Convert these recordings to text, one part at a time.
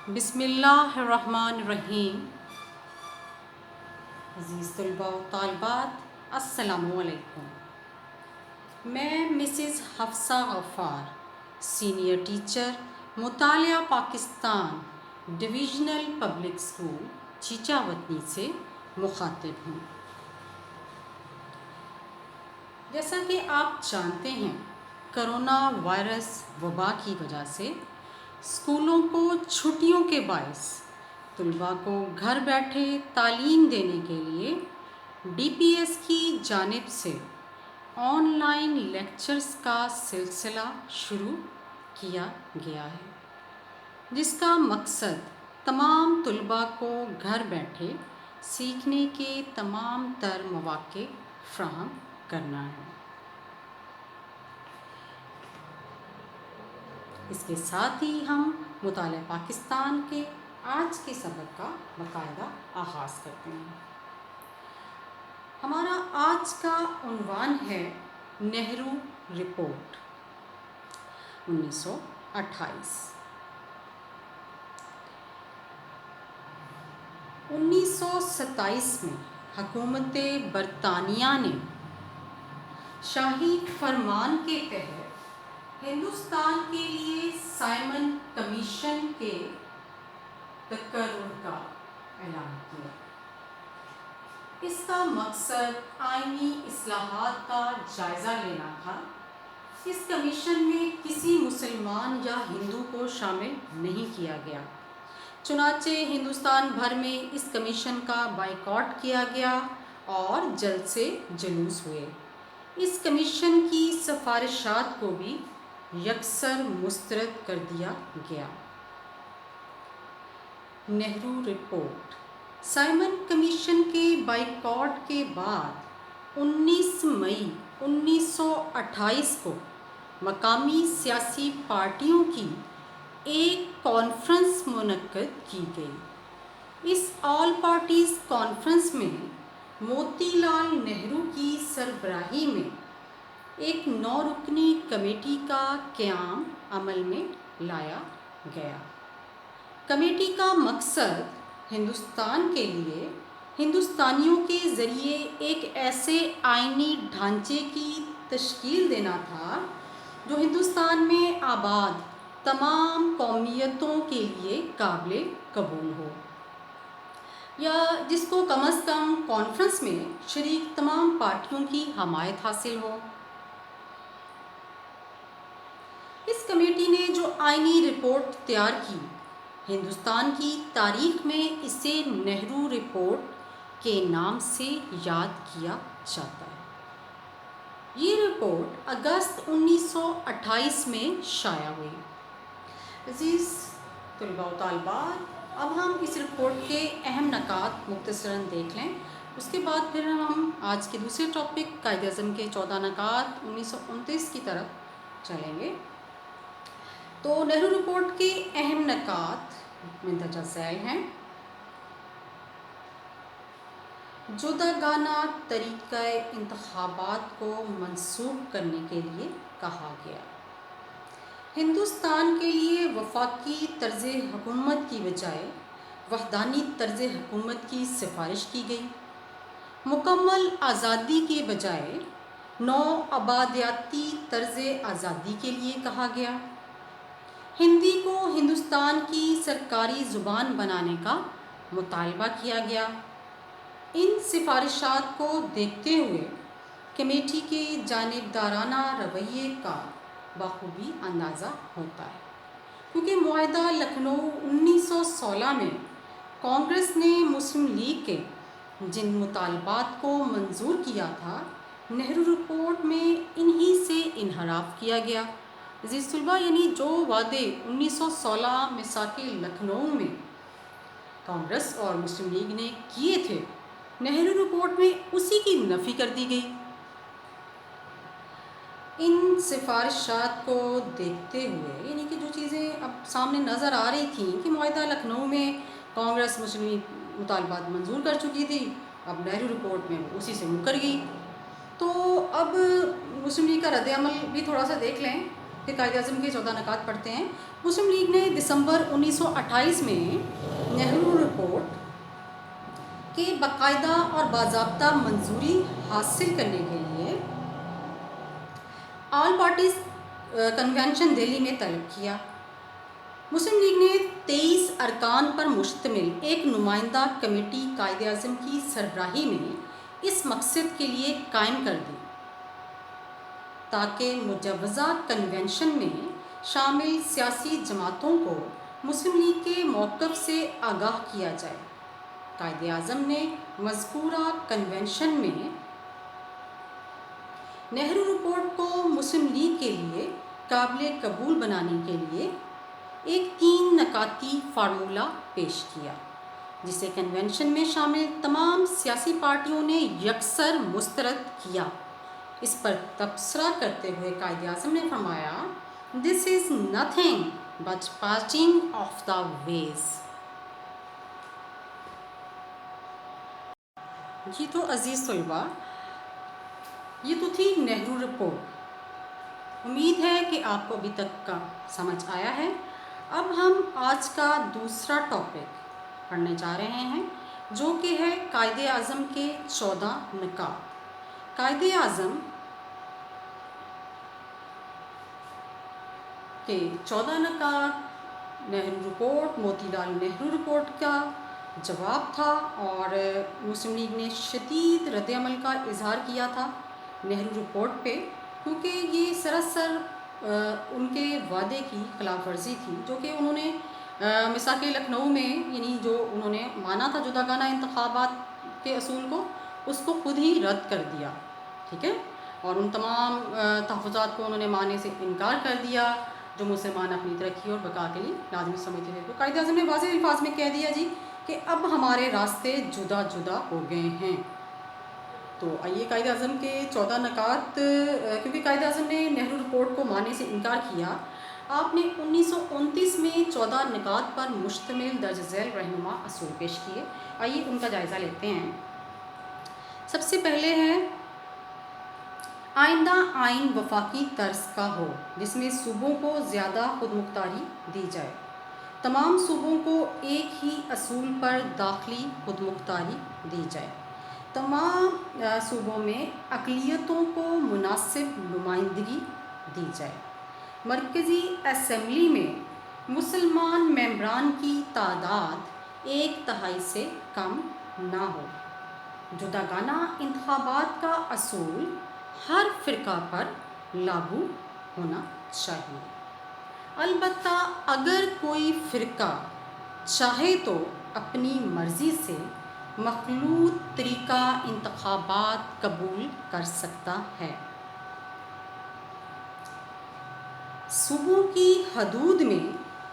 بسم اللہ الرحمن الرحیم۔ عزیز طلباء و طالبات، السلام علیکم۔ میں مسز حفصہ غفار، سینئر ٹیچر، مطالعہ پاکستان ڈویژنل پبلک اسکول چیچا وطنی سے مخاطب ہوں۔ جیسا کہ آپ جانتے ہیں، کرونا وائرس وبا کی وجہ سے اسکولوں کو چھٹیوں کے باعث طلباء کو گھر بیٹھے تعلیم دینے کے لیے ڈی پی ایس کی جانب سے آن لائن لیکچرز کا سلسلہ شروع کیا گیا ہے، جس کا مقصد تمام طلباء کو گھر بیٹھے سیکھنے کے تمام تر مواقع فراہم کرنا ہے۔ اس کے ساتھ ہی ہم مطالعہ پاکستان کے آج کے سبق کا باقاعدہ آغاز کرتے ہیں۔ ہمارا آج کا عنوان ہے نہرو رپورٹ 1928۔ 1927 میں حکومت برطانیہ نے شاہی فرمان کے تحت ہندوستان کے لیے سائمن کمیشن کے تقرر کا اعلان کیا۔ اس کا مقصد آئینی اصلاحات کا جائزہ لینا تھا۔ اس کمیشن میں کسی مسلمان یا ہندو کو شامل نہیں کیا گیا، چنانچہ ہندوستان بھر میں اس کمیشن کا بائیکاٹ کیا گیا اور جلسے جلوس ہوئے۔ اس کمیشن کی سفارشات کو بھی یکسر مسترد کر دیا گیا۔ نہرو رپورٹ۔ سائمن کمیشن کے بائیکاٹ کے بعد 19 مئی 1928 کو مقامی سیاسی پارٹیوں کی ایک کانفرنس منعقد کی گئی۔ اس آل پارٹیز کانفرنس میں موتی لال نہرو کی سربراہی میں ایک 9 رکنی کمیٹی کا قیام عمل میں لایا گیا۔ کمیٹی کا مقصد ہندوستان کے لیے ہندوستانیوں کے ذریعے ایک ایسے آئینی ڈھانچے کی تشکیل دینا تھا جو ہندوستان میں آباد تمام قومیتوں کے لیے قابل قبول ہو، یا جس کو کم از کم کانفرنس میں شریک تمام پارٹیوں کی حمایت حاصل ہو۔ اس کمیٹی نے جو آئینی رپورٹ تیار کی، ہندوستان کی تاریخ میں اسے نہرو رپورٹ کے نام سے یاد کیا جاتا ہے۔ یہ رپورٹ اگست 1928 میں شائع ہوئی۔ عزیز طلباء و طالبات، اب ہم اس رپورٹ کے اہم نکات مختصراً دیکھ لیں، اس کے بعد پھر ہم آج کے دوسرے ٹاپک قائد اعظم کے 14 نکات 1929 کی طرف چلیں گے۔ تو نہرو رپورٹ کے اہم نکات مندرجہ ذیل ہیں۔ جداگانہ طریقہ انتخابات کو منسوخ کرنے کے لیے کہا گیا۔ ہندوستان کے لیے وفاقی طرز حکومت کی بجائے وحدانی طرز حکومت کی سفارش کی گئی۔ مکمل آزادی کے بجائے نو آبادیاتی طرز آزادی کے لیے کہا گیا۔ ہندی کو ہندوستان کی سرکاری زبان بنانے کا مطالبہ کیا گیا۔ ان سفارشات کو دیکھتے ہوئے کمیٹی کے جانبدارانہ رویے کا بخوبی اندازہ ہوتا ہے، کیونکہ معاہدہ لکھنؤ 1916 میں کانگریس نے مسلم لیگ کے جن مطالبات کو منظور کیا تھا، نہرو رپورٹ میں انہی سے انحراف کیا گیا۔ عزیز طلباء، یعنی جو وعدے 1916 میثاق لکھنؤ میں کانگریس اور مسلم لیگ نے کیے تھے، نہرو رپورٹ میں اسی کی نفی کر دی گئی۔ ان سفارشات کو دیکھتے ہوئے، یعنی کہ جو چیزیں اب سامنے نظر آ رہی تھیں کہ معاہدہ لکھنؤ میں کانگریس مسلم لیگ مطالبات منظور کر چکی تھی، اب نہرو رپورٹ میں اسی سے مکر گئی۔ تو اب مسلم لیگ کا رد عمل بھی تھوڑا سا دیکھ لیں پھر قائد اعظم کے 14 نکات پڑھتے ہیں۔ مسلم لیگ نے دسمبر 1928 میں نہرو رپورٹ کے باقاعدہ اور باضابطہ منظوری حاصل کرنے کے لیے آل پارٹیز کنونشن دہلی میں طلب کیا۔ مسلم لیگ نے 23 ارکان پر مشتمل ایک نمائندہ کمیٹی قائد اعظم کی سربراہی میں اس مقصد کے لیے قائم کر دی تاکہ مجوزہ کنونشن میں شامل سیاسی جماعتوں کو مسلم لیگ کے موقف سے آگاہ کیا جائے۔ قائد اعظم نے مذکورہ کنونشن میں نہرو رپورٹ کو مسلم لیگ کے لیے قابل قبول بنانے کے لیے ایک 3 نکاتی فارمولہ پیش کیا جسے کنونشن میں شامل تمام سیاسی پارٹیوں نے یکسر مسترد کیا۔ اس پر تبصرہ کرتے ہوئے قائد اعظم نے فرمایا، "This is nothing but parting of the ways." جی تو عزیز طلباء، یہ تو تھی نہرو رپورٹ۔ امید ہے کہ آپ کو ابھی تک کا سمجھ آیا ہے۔ اب ہم آج کا دوسرا ٹاپک پڑھنے جا رہے ہیں جو کہ ہے قائد اعظم کے 14 نکات۔ قائد اعظم کے 14 نکات نہرو رپورٹ، موتی لال نہرو رپورٹ کا جواب تھا، اور مسلم لیگ نے شدید رد عمل کا اظہار کیا تھا نہرو رپورٹ پہ، کیونکہ یہ سراسر ان کے وعدے کی خلاف ورزی تھی جو کہ انہوں نے میثاق لکھنؤ میں، یعنی جو انہوں نے مانا تھا جداگانہ انتخابات کے اصول کو، اس کو خود ہی رد کر دیا، ٹھیک ہے، اور ان تمام تحفظات کو انہوں نے ماننے سے انکار کر دیا جو مسلمان اپنی ترقی اور بقا کے لیے لازمی سمجھتے تھے۔ تو قائد اعظم نے واضح الفاظ میں کہہ دیا جی کہ اب ہمارے راستے جدا جدا ہو گئے ہیں۔ تو آئیے قائد اعظم کے 14 نکات، کیونکہ قائد اعظم نے نہرو رپورٹ کو ماننے سے انکار کیا، آپ نے 1929 میں 14 نکات پر مشتمل درج ذیل رہنما اصول پیش کیے۔ آئیے ان کا جائزہ لیتے ہیں۔ سب سے پہلے ہے آئندہ آئین وفاقی طرز کا ہو جس میں صوبوں کو زیادہ خود مختاری دی جائے۔ تمام صوبوں کو ایک ہی اصول پر داخلی خود مختاری دی جائے۔ تمام صوبوں میں اقلیتوں کو مناسب نمائندگی دی جائے۔ مرکزی اسمبلی میں مسلمان ممبران کی تعداد 1/3 سے کم نہ ہو۔ جداگانہ انتخابات کا اصول ہر فرقہ پر لاگو ہونا چاہیے۔ البتہ اگر کوئی فرقہ چاہے تو اپنی مرضی سے مخلوط طریقہ انتخابات قبول کر سکتا ہے۔ صوبوں کی حدود میں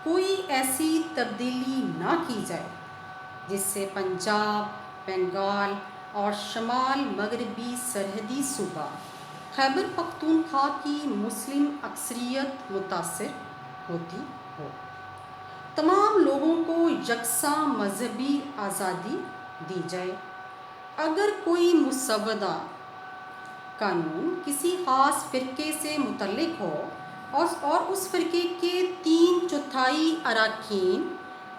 کوئی ایسی تبدیلی نہ کی جائے جس سے پنجاب، بنگال اور شمال مغربی سرحدی صوبہ خیبر پختونخوا کی مسلم اکثریت متاثر ہوتی ہو۔ تمام لوگوں کو یکساں مذہبی آزادی دی جائے۔ اگر کوئی مسودہ قانون کسی خاص فرقے سے متعلق ہو اور اس فرقے کے 3/4 اراکین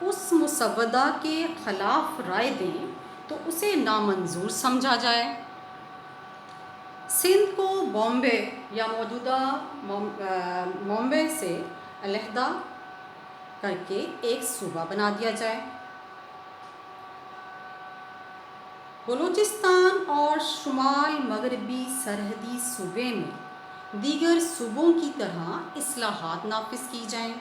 اس مسودہ کے خلاف رائے دیں تو اسے نامنظور سمجھا جائے۔ سندھ کو بامبے یا موجودہ بامبے سے علیحدہ کر کے ایک صوبہ بنا دیا جائے۔ بلوچستان اور شمال مغربی سرحدی صوبے میں دیگر صوبوں کی طرح اصلاحات نافذ کی جائیں۔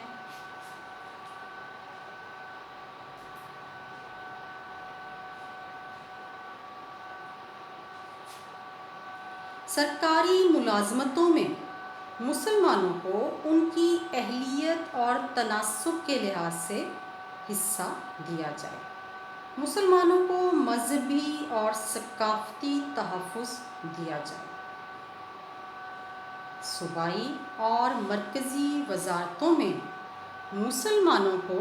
سرکاری ملازمتوں میں مسلمانوں کو ان کی اہلیت اور تناسب کے لحاظ سے حصہ دیا جائے۔ مسلمانوں کو مذہبی اور ثقافتی تحفظ دیا جائے۔ صوبائی اور مرکزی وزارتوں میں مسلمانوں کو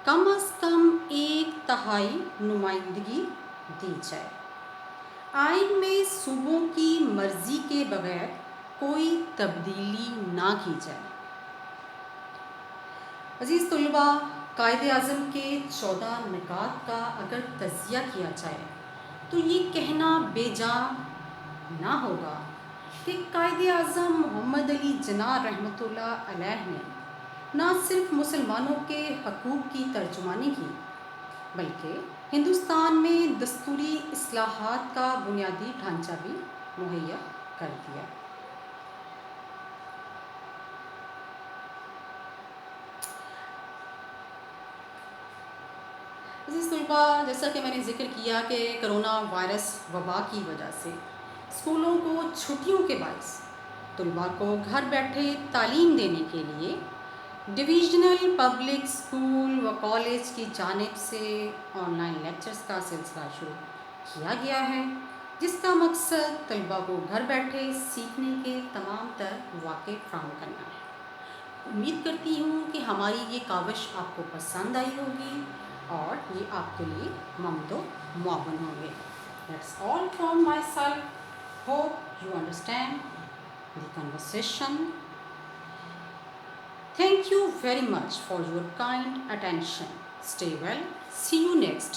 کم از کم 1/3 نمائندگی دی جائے۔ آئین میں صوبوں کی مرضی کے بغیر کوئی تبدیلی نہ کی جائے۔ عزیز طلبہ، قائد اعظم کے 14 نکات کا اگر تجزیہ کیا جائے تو یہ کہنا بے جا نہ ہوگا کہ قائد اعظم محمد علی جناح رحمۃ اللہ علیہ نے نہ صرف مسلمانوں کے حقوق کی ترجمانی کی بلکہ ہندوستان میں دستوری اصلاحات کا بنیادی ڈھانچہ بھی مہیا کر دیا۔ عزیز طلبہ، جیسا کہ میں نے ذکر کیا کہ کرونا وائرس وبا کی وجہ سے اسکولوں کو چھٹیوں کے باعث طلباء کو گھر بیٹھے تعلیم دینے کے لیے ڈویژنل پبلک اسکول و کالج کی جانب سے آن لائن لیکچرز کا سلسلہ شروع کیا گیا ہے، جس کا مقصد طلباء کو گھر بیٹھے سیکھنے کے تمام تر مواقع فراہم کرنا ہے۔ امید کرتی ہوں کہ ہماری یہ کاوش آپ کو پسند آئی ہوگی اور یہ آپ کے لیے ممد و معاون ہوں گے۔ That's all from my side. Hope you understand the conversation. Thank you very much for your kind attention. Stay well. See you next.